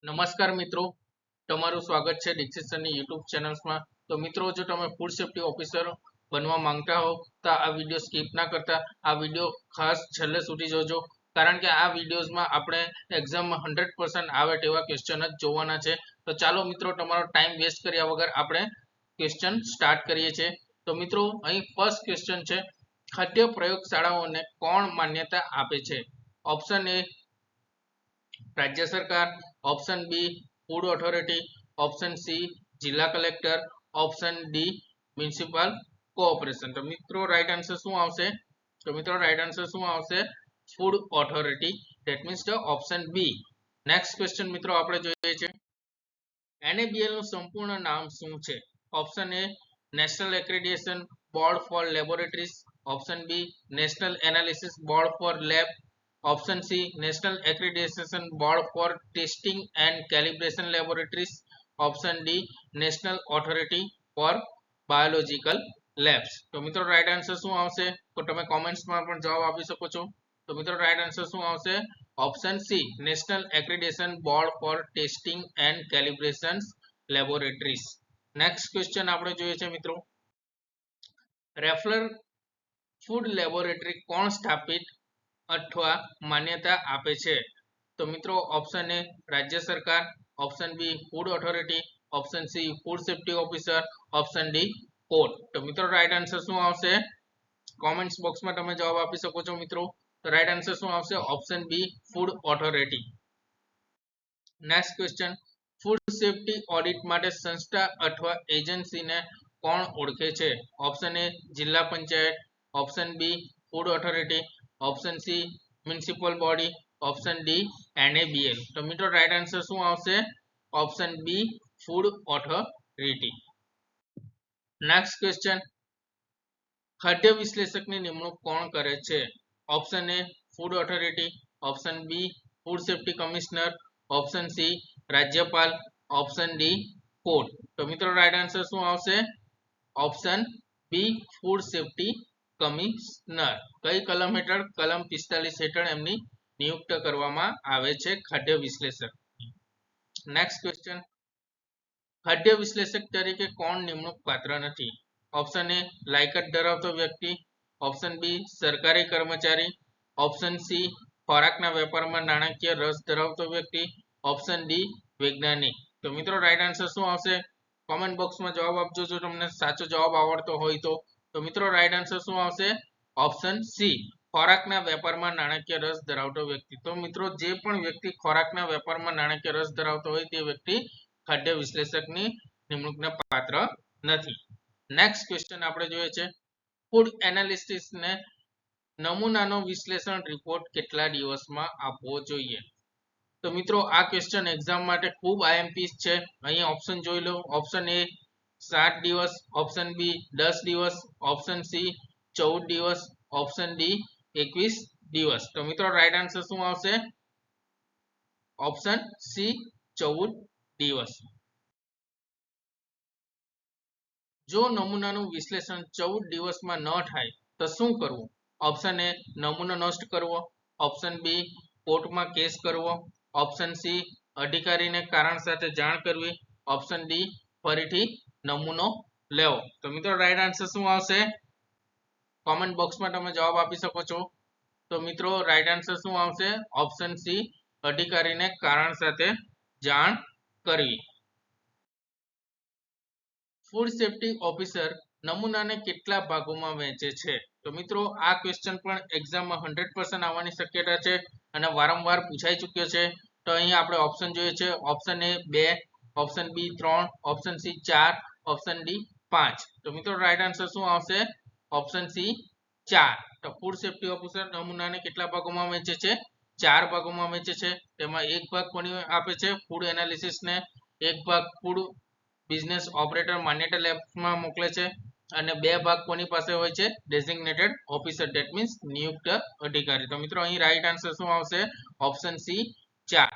નમસ્કાર મિત્રો, તમારું સ્વાગત છે દીક્ષિત સરની યુટ્યુબ ચેનલ્સમાં। તો મિત્રો, જો તમે ફૂડ સેફ્ટી ઓફિસર બનવા માંગતા હો તો આ વિડીયો સ્કીપ ના કરતા આ વિડીયો ખાસ છેલ્લે સુધી જોજો, કારણ કે આ વિડીયોઝમાં આપણે એક્ઝામમાં 100% આવે તેવા ક્વેશ્ચન જ જોવાના છે। તો ચાલો મિત્રો, તમારો ટાઈમ વેસ્ટ કર્યા વગર આપણે ક્વેશ્ચન સ્ટાર્ટ કરીએ છીએ। તો મિત્રો, અહીં ફર્સ્ટ ક્વેશ્ચન છે, ખાદ્ય પ્રયોગશાળાઓને કોણ માન્યતા આપે છે? ઓપ્શન એ રાજ્ય સરકાર, option B food authority, option C જિલ્લા collector, option D municipal corporation. તો મિત્રો રાઈટ આન્સર શું આવશે? તો મિત્રો રાઈટ આન્સર શું આવશે? Food authority, that means the option B. Next question મિત્રો આપણે જોઈએ છે, NABL નું સંપૂર્ણ નામ શું છે? Option A national accreditation board for laboratories, option B national analysis board for lab, option C national accreditation board for testing and calibration laboratories, option D national authority for biological labs. તો મિત્રો right answer શું આવશે? તો તમે કોમેન્ટ્સમાં પણ જવાબ આપી શકો છો। તો મિત્રો રાઈટ આન્સર શું આવશે? Option C national accreditation board for testing and calibration laboratories. Next question આપણે જોઈએ છે મિત્રો, રેફરલ ફૂડ લેબોરેટરી કોણ સ્થાપિત અથવા માન્યતા આપે છે? તો મિત્રો ઓપ્શન એ રાજ્ય સરકાર, option B food authority, option C food safety officer, option D court. તો મિત્રો રાઈટ આન્સર શું આવશે? કોમેન્ટ્સ બોક્સમાં તમે જવાબ આપી શકો છો મિત્રો। તો રાઈટ આન્સર શું આવશે? Option B food authority. Next question, food safety audit માટે સંસ્થા અથવા એજન્સીને કોણ ઓળખે છે? ઓપ્શન એ જિલ્લા panchayat, option B food authority, option C municipal body, option D NABL। તો મિત્રો રાઈટ આન્સર શું આવશે? Option B food authority. Next question, ખાદ્ય વિશ્લેષકની નિમણૂક કોણ કરે છે? Option A food authority, option B food safety commissioner, option C રાજ્યપાલ, ઓપ્શન ડી કોર્ટ। તો મિત્રો રાઈટ આન્સર શું આવશે? Option B food safety commissioner. કઈ કલમ હેઠળ? કલમ 45 હેઠળ એમની નિયુક્ત કરવામાં આવે છે ખાદ્ય વિશ્લેષક। નેક્સ્ટ ક્વેશ્ચન, ખાદ્ય વિશ્લેષક તરીકે કોણ નિમણૂક પાત્ર નથી? ઓપ્શન એ લાયકાત ધરાવતો વ્યક્તિ, ઓપ્શન બી સરકારી કર્મચારી, ઓપ્શન સી ખોરાકના વેપારમાં નાણાકીય રસ ધરાવતો વ્યક્તિ, ઓપ્શન ડી વૈજ્ઞાનિક। તો મિત્રો રાઈટ આન્સર શું આવશે? કોમેન્ટ બોક્સમાં જવાબ આપજો જો તમને સાચો જવાબ આવડતો હોય તો। તો મિત્રો રાઈટ આન્સર શું આવશે? ઓપ્શન સી ખોરાકના વેપારમાં નાણાકીય રસ ધરાવતો વ્યક્તિ। તો મિત્રો જે પણ વ્યક્તિ ખોરાકના વેપારમાં નાણાકીય રસ ધરાવતો હોય તે વ્યક્તિ ખાદ્ય વિશ્લેષકની નિમણૂકને પાત્ર નથી। નેક્સ્ટ ક્વેશ્ચન આપણે જોઈએ છે, ફૂડ એનાલિસિસને નમૂનાનો વિશ્લેષણ રિપોર્ટ કેટલા દિવસમાં આપવો જોઈએ? તો મિત્રો આ ક્વેશ્ચન એક્ઝામ માટે ખૂબ IMPs છે। અહીં ઓપ્શન જોઈ લો, ઓપ્શન એ 7 દિવસ, ઓપ્શન બી 10 દિવસ, ઓપ્શન સી 14 દિવસ, ઓપ્શન ડી 21 દિવસ। તો મિત્રો રાઈટ આન્સર શું આવશે? ઓપ્શન સી 14 દિવસ। જો નમૂનાનું વિશ્લેષણ 14 દિવસમાં ન થાય તો શું કરવું? ઓપ્શન એ નમૂનો નષ્ટ કરવો, ઓપ્શન બી કોર્ટમાં કેસ કરવો, ઓપ્શન સી અધિકારીને કારણ સાથે જાણ કરવી, ઓપ્શન ડી ફરીથી નમૂનો લેવો। તો મિત્રો રાઈટ આન્સર શું આવશે? કોમેન્ટ બોક્સમાં તમે જવાબ આપી શકો છો। તો મિત્રો રાઈટ આન્સર શું આવશે? ઓપ્શન સી અધિકારીને કારણ સાથે જાણ કરવી। ફૂડ સેફ્ટી ઓફિસર નમૂનાને કેટલા ભાગોમાં વહેંચે છે? તો મિત્રો આ ક્વેશ્ચન પણ એક્ઝામમાં 100% આવવાની શક્યતા છે અને વારંવાર પૂછાઈ ચૂક્યો છે। તો અહીં આપણે ઓપ્શન જોઈએ છે, option A 2, option B 3, option C 4, option D 5। તો મિત્રો રાઈટ આન્સર શું આવશે? Option C 4। તો ફૂડ સેફ્ટી ઓફિસર નમૂનાને કેટલા ભાગોમાં વહેંચે છે? 4 ભાગોમાં વહેંચે છે। તેમાં એક ભાગ કોની આપે છે? ફૂડ એનાલિસિસને, એક ભાગ ફૂડ બિઝનેસ ઓપરેટર માન્યતા લેબમાં મોકલે છે અને 2 ભાગ કોની પાસે હોય છે? ડેઝિગ્નેટેડ ઓફિસર, ધેટ મીન્સ નિયુક્ત અધિકારી। તો મિત્રો અહીં રાઈટ આન્સર શું આવશે? Option C 4।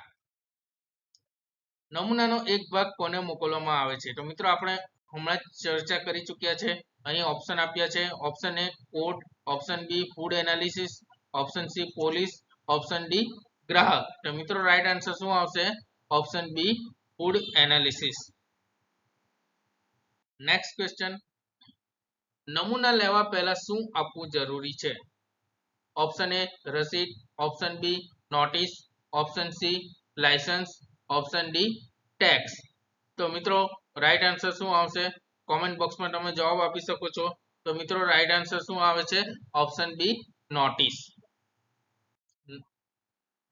નમૂનાનો એક ભાગ કોને મોકલવામાં આવે છે? તો મિત્રો આપણે હમણાં જ ચર્ચા કરી ચૂક્યા છે। અહીં ઓપ્શન આપ્યા છે, option A court, option B food analysis, option C police, option D ગ્રાહક। તો મિત્રો રાઈટ આન્સર શું આવશે? Option B food analysis. Next question, નમૂના લેવા પહેલા શું આપવું જરૂરી છે? ઓપ્શન એ રસીદ, option B notice, option C licence, option D tax. તો મિત્રો રાઈટ આન્સર શું આવશે? કોમેન્ટ બોક્સમાં તમે જવાબ આપી શકો છો. તો મિત્રો રાઈટ આન્સર શું આવે છે? Option B notice.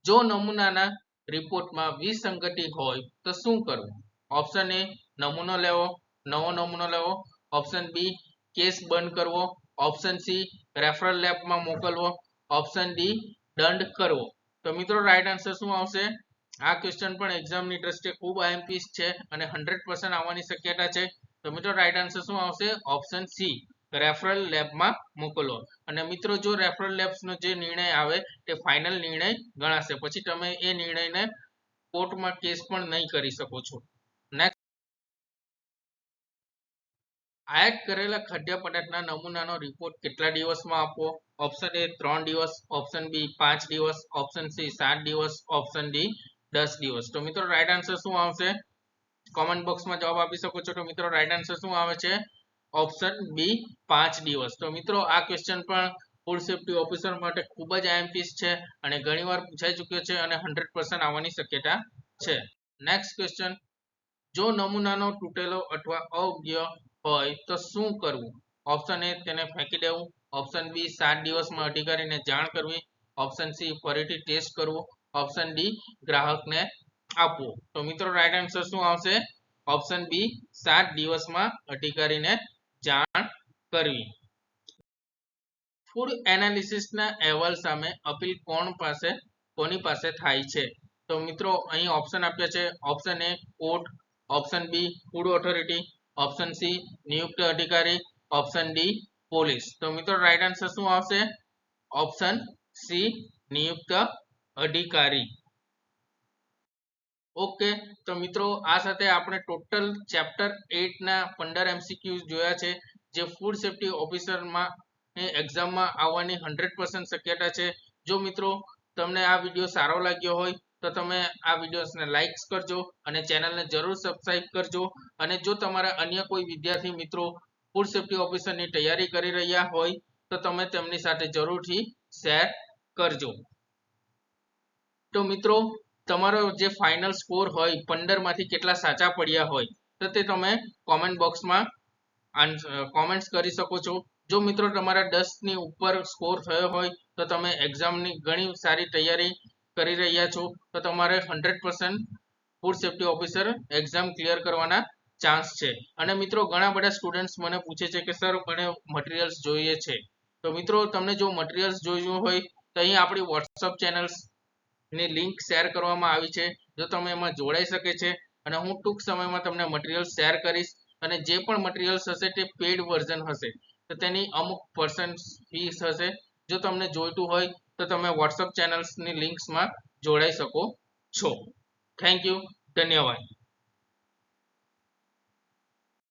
જો નમૂનાના રિપોર્ટમાં વિસંગતિ હોય તો શું કરવું? ઓપ્શન એ નમૂનો લેવો, નવો નમૂનો લેવો, ઓપ્શન બી કેસ બંધ કરવો, ઓપ્શન સી રેફરલ લેબમાં મોકલવો, ઓપ્શન ડી દંડ કરવો. તો મિત્રો રાઈટ આન્સર શું આવશે? આ ક્વેશ્ચન પણ એક્ઝામની દ્રષ્ટિએ ખૂબ આઈએમપી છે અને 100% આવવાની શક્યતા છે. તો મિત્રો રાઈટ આન્સર શું આવશે? ઓપ્શન સી રેફરલ લેબમાં મોકલવો. અને મિત્રો જો રેફરલ લેબ્સનો જે નિર્ણય આવે તે ફાઇનલ નિર્ણય ગણાશે. પછી તમે એ નિર્ણયને કોર્ટમાં કેસ પણ નહીં કરી શકો છો. નેક્સ્ટ, આયાત કરેલા ખાદ્ય પદાર્થના નમૂનાનો રિપોર્ટ કેટલા દિવસમાં આપવો? ઓપ્શન એ 3 દિવસ, ઓપ્શન બી 5 દિવસ, ઓપ્શન સી 7 દિવસ, ઓપ્શન ડી 10 દિવસ. તો મિત્રો રાઈટ આન્સર શું આવશે? કોમેન્ટ બોક્સમાં જવાબ આપી શકો છો. તો મિત્રો રાઈટ આન્સર શું આવે છે? ઓપ્શન બી 5 દિવસ. તો મિત્રો આ ક્વેશ્ચન પણ ફૂડ સેફ્ટી ઓફિસર માટે ખૂબ જ આઈએમપી છે અને ઘણીવાર પૂછાઈ ચૂક્યો છે અને 100% આવવાની શક્યતા છે. નેક્સ્ટ ક્વેશ્ચન, જો નમૂનાનો તૂટેલો અથવા અયોગ્ય હોય તો શું કરવું? ઓપ્શન એ તેને ફેંકી દેવું, ઓપ્શન બી 7 દિવસમાં અધિકારીને જાણ કરવી, ઓપ્શન સી ફરીથી ટેસ્ટ કરવું, ઓપ્શન ડી ગ્રાહકને આપવું. તો મિત્રો રાઈટ આન્સર શું આવશે? ઓપ્શન બી 7 દિવસમાં અધિકારીને જાણ કરવી. ફૂડ એનાલિસિસના અહેવાલ સામે અપીલ કોની પાસે થાય છે? તો મિત્રો અહીં ઓપ્શન આપ્યા છે. Option A court, option B food authority, option C નિયુક્ત અધિકારી, ઓપ્શન ડી પોલીસ. તો મિત્રો રાઈટ આન્સર શું આવશે? ઓપ્શન સી નિયુક્ત અધિકારી. ઓકે, તો મિત્રો આ સાથે આપણે ટોટલ ચેપ્ટર 8 ના 15 MCQs જોયા છે જે ફૂડ સેફ્ટી ઓફિસરમાં એક્ઝામમાં આવવાની 100% શક્યતા છે. જો મિત્રો તમને આ વિડીયો સારો લાગ્યો હોય તો તમે આ વિડીયોને લાઈક કરજો અને ચેનલને જરૂર સબસ્ક્રાઇબ કરજો. અને જો તમારા અન્ય કોઈ વિદ્યાર્થી મિત્રો ફૂડ સેફ્ટી ઓફિસરની તૈયારી કરી રહ્યા હોય તો તમે તેમની સાથે જરૂરથી શેર કરજો. તો મિત્રો તમારો જે ફાઇનલ સ્કોર હોય 15 માંથી કેટલા સાચા પડ્યા હોય તો તે તમે કોમેન્ટ બોક્સમાં કોમેન્ટ્સ કરી શકો છો. જો મિત્રો તમારા 10 ની ઉપર સ્કોર થયો હોય તો તમે એક્ઝામની ઘણી સારી તૈયારી કરી રહ્યા છો તો તમારે 100% food safety officer exam clear કરવાના ચાન્સ છે. અને મિત્રો ઘણા બધા સ્ટુડન્ટ્સ મને પૂછે છે કે સર મને મટીરિયલ્સ જોઈએ છે. તો મિત્રો તમને જો મટીરિયલ્સ જોઈતું હોય તો અહીં આપણી વોટ્સઅપ ચેનલ્સ ની લિંક શેર કરવામાં આવી છે. જો તમે એમાં જોડાઈ શકે છે અને હું ટૂંક સમયમાં તમને મટીરિયલ શેર કરીશ. અને જે પણ મટીરિયલ્સ હશે તે પેડ વર્ઝન હશે તો તેની અમુક પર્સન્ટ ફીસ હશે. જો તમને જોઈતું હોય તો તમે વોટ્સઅપ ચેનલ્સની લિંક્સમાં જોડાઈ શકો છો. થેન્ક યુ, ધન્યવાદ.